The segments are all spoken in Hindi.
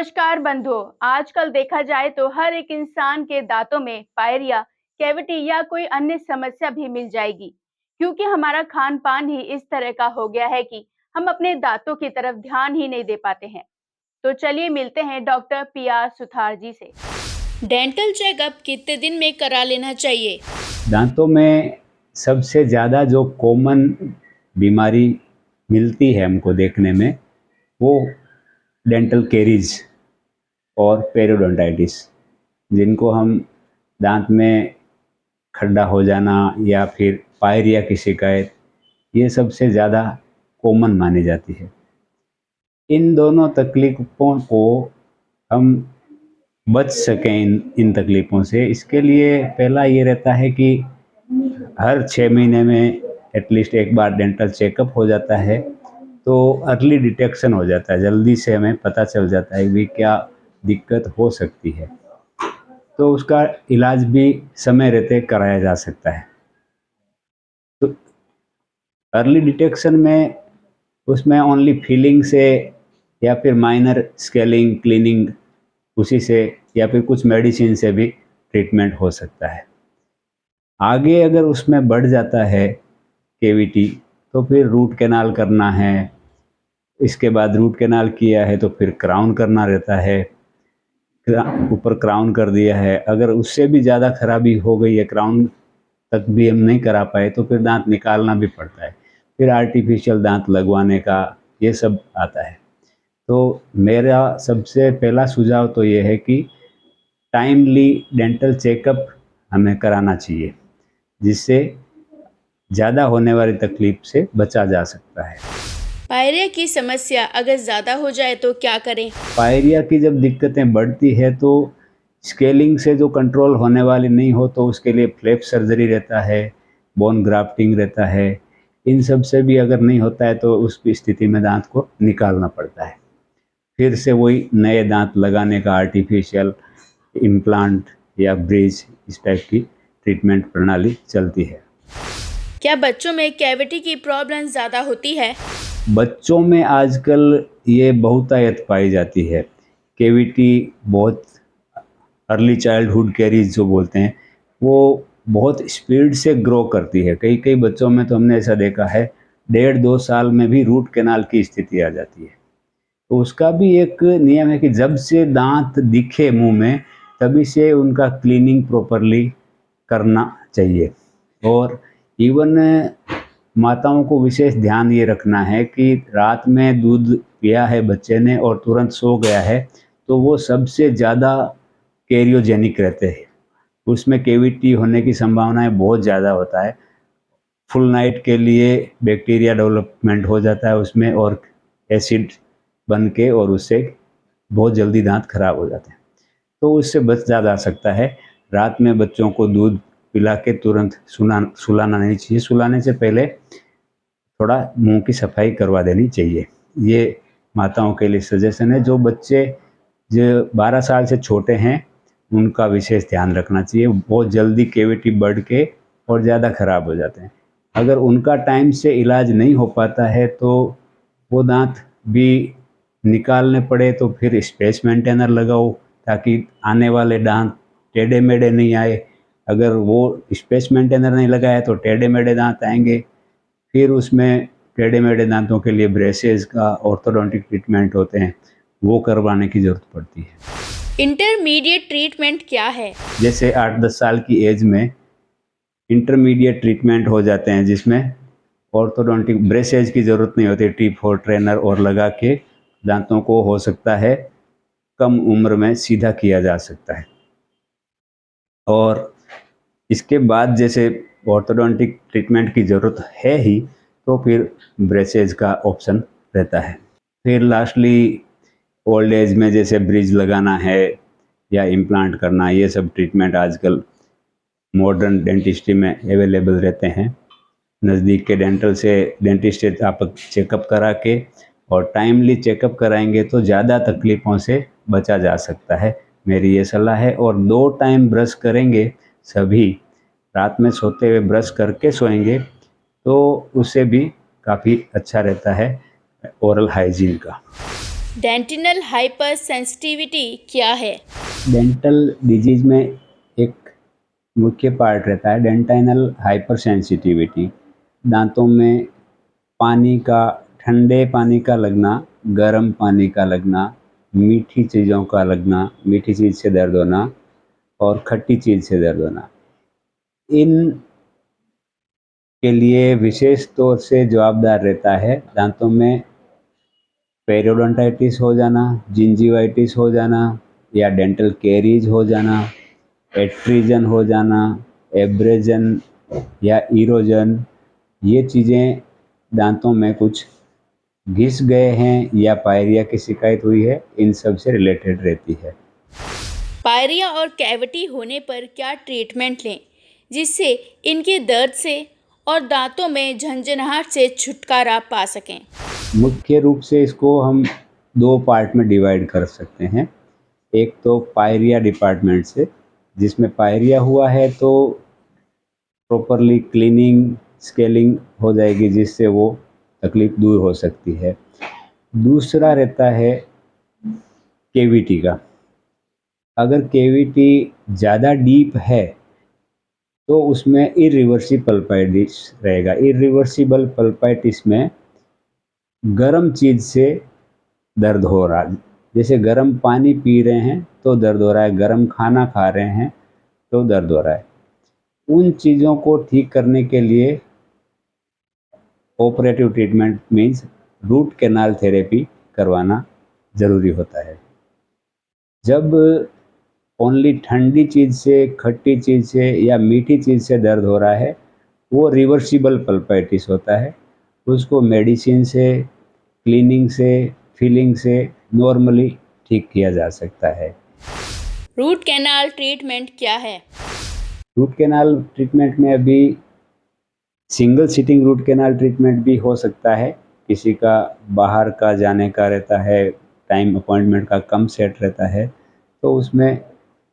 नमस्कार बंधुओं। आजकल देखा जाए तो हर एक इंसान के दांतों में पायरिया, कैविटी या कोई अन्य समस्या भी मिल जाएगी, क्योंकि हमारा खान पान ही इस तरह का हो गया है कि हम अपने दांतों की तरफ ध्यान ही नहीं दे पाते हैं। तो चलिए मिलते हैं डॉक्टर पी.आर. सुथार जी से। डेंटल चेकअप कितने दिन में करा लेना चाहिए? दांतों में सबसे ज़्यादा जो कॉमन बीमारी मिलती है हमको देखने में, वो डेंटल कैरीज और पेरियोडोंटाइटिस, जिनको हम दांत में खड्डा हो जाना या फिर पायरिया की शिकायत, ये सबसे ज़्यादा कॉमन मानी जाती है। इन दोनों तकलीफ़ों को हम बच सकें इन तकलीफ़ों से, इसके लिए पहला ये रहता है कि हर 6 महीने में एटलीस्ट एक बार डेंटल चेकअप हो जाता है, तो अर्ली डिटेक्शन हो जाता है, जल्दी से हमें पता चल जाता है कि क्या दिक्कत हो सकती है, तो उसका इलाज भी समय रहते कराया जा सकता है। तो अर्ली डिटेक्शन में उसमें ओनली फीलिंग से या फिर माइनर स्केलिंग क्लीनिंग उसी से या फिर कुछ मेडिसिन से भी ट्रीटमेंट हो सकता है। आगे अगर उसमें बढ़ जाता है कैविटी, तो फिर रूट कैनाल करना है। इसके बाद रूट कैनाल किया है तो फिर क्राउन करना रहता है। ऊपर क्राउन कर दिया है, अगर उससे भी ज़्यादा खराबी हो गई है, क्राउन तक भी हम नहीं करा पाए, तो फिर दांत निकालना भी पड़ता है, फिर आर्टिफिशियल दांत लगवाने का ये सब आता है। तो मेरा सबसे पहला सुझाव तो ये है कि टाइमली डेंटल चेकअप हमें कराना चाहिए, जिससे ज़्यादा होने वाली तकलीफ से बचा जा सकता है। पायरिया की समस्या अगर ज़्यादा हो जाए तो क्या करें? पायरिया की जब दिक्कतें बढ़ती है तो स्केलिंग से जो कंट्रोल होने वाली नहीं हो, तो उसके लिए फ्लैप सर्जरी रहता है, बोन ग्राफ्टिंग रहता है। इन सब से भी अगर नहीं होता है तो उस स्थिति में दांत को निकालना पड़ता है, फिर से वही नए दांत लगाने का आर्टिफिशियल इम्प्लांट या ब्रिज, इस टाइप की ट्रीटमेंट प्रणाली चलती है। क्या बच्चों में कैविटी की प्रॉब्लम ज़्यादा होती है? बच्चों में आजकल ये बहुतायत पाई जाती है। कैविटी बहुत अर्ली चाइल्डहुड कैरीज जो बोलते हैं, वो बहुत स्पीड से ग्रो करती है। कई कई बच्चों में तो हमने ऐसा देखा है, 1.5-2 साल में भी रूट कैनाल की स्थिति आ जाती है। तो उसका भी एक नियम है कि जब से दांत दिखे मुंह में, तभी से उनका क्लीनिंग प्रॉपरली करना चाहिए। और इवन माताओं को विशेष ध्यान ये रखना है कि रात में दूध पिया है बच्चे ने और तुरंत सो गया है, तो वो सबसे ज़्यादा कैरियोजेनिक रहते हैं, उसमें कैविटी होने की संभावनाएं बहुत ज़्यादा होता है। फुल नाइट के लिए बैक्टीरिया डेवलपमेंट हो जाता है उसमें, और एसिड बन के, और उससे बहुत जल्दी दांत खराब हो जाते हैं। तो उससे बचा जा सकता है। रात में बच्चों को दूध पिला के तुरंत सुलाना नहीं चाहिए, सुलाने से पहले थोड़ा मुंह की सफाई करवा देनी चाहिए। ये माताओं के लिए सजेशन है। जो बच्चे जो 12 साल से छोटे हैं, उनका विशेष ध्यान रखना चाहिए। बहुत जल्दी कैविटी बढ़ के और ज़्यादा खराब हो जाते हैं। अगर उनका टाइम से इलाज नहीं हो पाता है तो वो दांत भी निकालने पड़े, तो फिर स्पेस मेंटेनर लगाओ, ताकि आने वाले दांत टेढ़े मेढ़े नहीं आए। अगर वो स्पेस मेंटेनर नहीं लगाया तो टेढ़े मेढ़े दांत आएंगे, फिर उसमें टेढ़े मेढ़े दांतों के लिए ब्रेसेस का ऑर्थोडोंटिक ट्रीटमेंट होते हैं, वो करवाने की ज़रूरत पड़ती है। इंटरमीडिएट ट्रीटमेंट क्या है? जैसे 8-10 साल की एज में इंटरमीडिएट ट्रीटमेंट हो जाते हैं, जिसमें ऑर्थोडोंटिक ब्रेसेज की ज़रूरत नहीं होती, T4 ट्रेनर और लगा के दांतों को हो सकता है कम उम्र में सीधा किया जा सकता है। और इसके बाद जैसे ऑर्थोडोंटिक ट्रीटमेंट की ज़रूरत है ही, तो फिर ब्रेसेज का ऑप्शन रहता है। फिर लास्टली ओल्ड एज में जैसे ब्रिज लगाना है या इम्प्लांट करना, ये सब ट्रीटमेंट आजकल मॉडर्न डेंटिस्ट्री में अवेलेबल रहते हैं। नज़दीक के डेंटिस्ट से आप चेकअप करा के और टाइमली चेकअप कराएंगे तो ज़्यादा तकलीफ़ों से बचा जा सकता है, मेरी ये सलाह है। और 2 टाइम ब्रश करेंगे सभी, रात में सोते हुए ब्रश करके सोएंगे, तो उससे भी काफ़ी अच्छा रहता है ओरल हाइजीन का। डेंटिनल हाइपर सेंसिटिविटी क्या है? डेंटल डिजीज में एक मुख्य पार्ट रहता है डेंटाइनल हाइपर सेंसिटिविटी। दांतों में पानी का, ठंडे पानी का लगना, गर्म पानी का लगना, मीठी चीज़ों का लगना, मीठी चीज़ से दर्द होना और खट्टी चीज़ से दर्द होना, इन के लिए विशेष तौर से जवाबदार रहता है दांतों में पेरियोडोंटाइटिस हो जाना, जिंजिवाइटिस हो जाना या डेंटल कैरीज हो जाना, एट्रीजन हो जाना, एब्रेजन या इरोजन। ये चीज़ें दांतों में कुछ घिस गए हैं या पायरिया की शिकायत हुई है, इन सब से रिलेटेड रहती है। पायरिया और कैविटी होने पर क्या ट्रीटमेंट लें जिससे इनके दर्द से और दांतों में झंझनाहट से छुटकारा पा सकें? मुख्य रूप से इसको हम दो पार्ट में डिवाइड कर सकते हैं। एक तो पायरिया डिपार्टमेंट से, जिसमें पायरिया हुआ है तो प्रॉपरली क्लीनिंग, स्केलिंग हो जाएगी जिससे वो तकलीफ दूर हो सकती है। दूसरा रहता है केविटी का। अगर केविटी ज़्यादा डीप है तो उसमें इरिवर्सिबल पल्पाइटिस रहेगा। इरिवर्सिबल पल्पाइटिस में गर्म चीज़ से दर्द हो रहा है, जैसे गर्म पानी पी रहे हैं तो दर्द हो रहा है, गर्म खाना खा रहे हैं तो दर्द हो रहा है। उन चीज़ों को ठीक करने के लिए operative treatment means root canal therapy करवाना ज़रूरी होता है। जब ओनली ठंडी चीज़ से, खट्टी चीज़ से या मीठी चीज़ से दर्द हो रहा है, वो रिवर्सिबल पल्पाइटिस होता है। उसको मेडिसिन से, क्लीनिंग से, फीलिंग से नॉर्मली ठीक किया जा सकता है। रूट कैनाल ट्रीटमेंट क्या है? रूट कैनाल ट्रीटमेंट में अभी single sitting root canal treatment भी हो सकता है। किसी का बाहर का जाने का रहता है, टाइम अपॉइंटमेंट का कम सेट रहता है, तो उसमें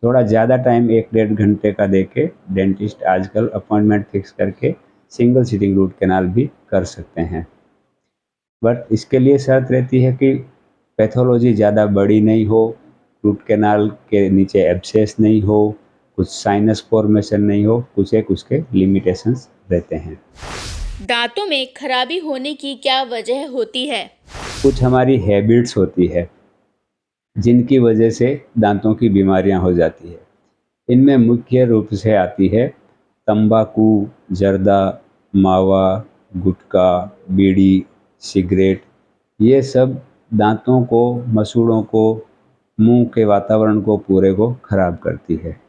थोड़ा ज़्यादा टाइम 1-1.5 घंटे का देके डेंटिस्ट आजकल अपॉइंटमेंट फिक्स करके सिंगल सिटिंग रूट कैनाल भी कर सकते हैं। बट इसके लिए शर्त रहती है कि पैथोलॉजी ज़्यादा बड़ी नहीं हो, रूट कैनाल के नीचे एब्सेस नहीं हो, कुछ साइनस फॉर्मेशन नहीं हो, कुछ एक उसके लिमिटेशंस रहते हैं। दांतों में खराबी होने की क्या वजह होती है? कुछ हमारी हैबिट्स होती है जिनकी वजह से दांतों की बीमारियां हो जाती है। इनमें मुख्य रूप से आती है तंबाकू, जर्दा, मावा, गुटखा, बीड़ी, सिगरेट। ये सब दांतों को, मसूड़ों को, मुंह के वातावरण को पूरे को खराब करती है।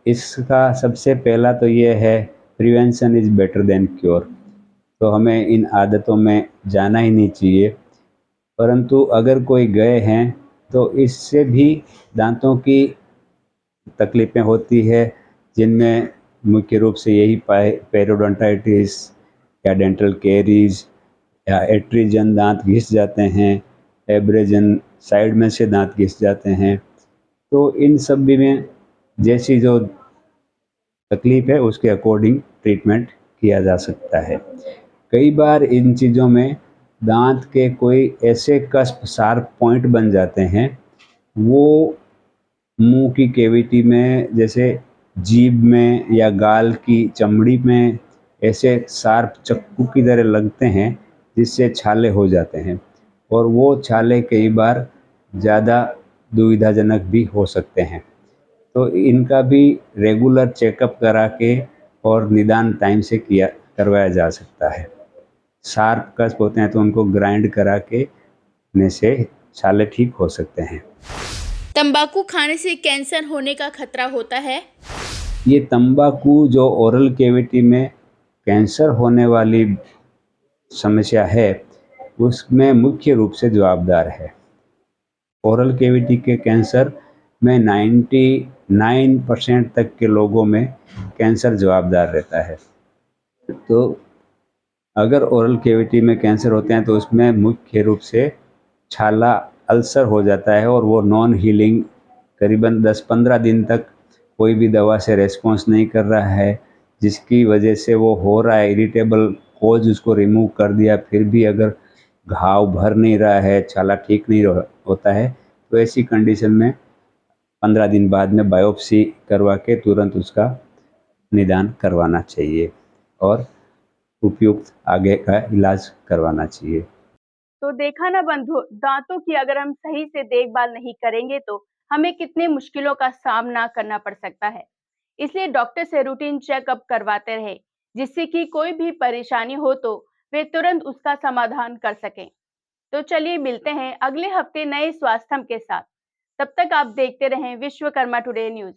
इसका सबसे पहला तो ये है prevention is better than cure. तो हमें इन आदतों में जाना ही नहीं चाहिए, परंतु अगर कोई गए हैं तो इससे भी दांतों की तकलीफ़ें होती है, जिनमें मुख्य रूप से यही पेरियोडोंटाइटिस या डेंटल कैरीज या एट्रीजन, दांत घिस जाते हैं, एब्रेजन, साइड में से दांत घिस जाते हैं। तो इन सब भी में जैसी जो तकलीफ़ है उसके अकॉर्डिंग ट्रीटमेंट किया जा सकता है। कई बार इन चीज़ों में दांत के कोई ऐसे कस्प, शार्प पॉइंट बन जाते हैं, वो मुंह की कैविटी में, जैसे जीभ में या गाल की चमड़ी में ऐसे शार्प चक्कू की तरह लगते हैं, जिससे छाले हो जाते हैं और वो छाले कई बार ज़्यादा दुविधाजनक भी हो सकते हैं। तो इनका भी रेगुलर चेकअप करा के और निदान टाइम से करवाया जा सकता है। शार्प कस्प होते हैं तो उनको ग्राइंड करा के ने से छाले ठीक हो सकते हैं। तंबाकू खाने से कैंसर होने का खतरा होता है? ये तंबाकू जो ओरल कैविटी में कैंसर होने वाली समस्या है, उसमें मुख्य रूप से जवाबदार है। ओरल कैविटी के कैंसर में 99% तक के लोगों में कैंसर जवाबदार रहता है। तो अगर ओरल कैविटी में कैंसर होते हैं तो उसमें मुख्य रूप से छाला अल्सर हो जाता है और वो नॉन हीलिंग, करीबन 10-15 दिन तक कोई भी दवा से रेस्पॉन्स नहीं कर रहा है, जिसकी वजह से वो हो रहा है इरिटेबल कोज, उसको रिमूव कर दिया फिर भी अगर घाव भर नहीं रहा है, छाला ठीक नहीं होता है, तो ऐसी कंडीशन में 15 दिन बाद में बायोप्सी करवा के तुरंत उसका निदान करवाना चाहिए और उपयुक्त आगे का इलाज करवाना चाहिए। तो देखा ना बंधु, दांतों की अगर हम सही से देखभाल नहीं करेंगे तो हमें कितनी मुश्किलों का सामना करना पड़ सकता है। इसलिए डॉक्टर से रूटीन चेकअप करवाते रहे, जिससे कि कोई भी परेशानी हो तो वे तुरंत उसका समाधान कर सकें। तो चलिए मिलते हैं अगले हफ्ते नए स्वास्थ्य के साथ। तब तक आप देखते रहें विश्वकर्मा टुडे न्यूज़।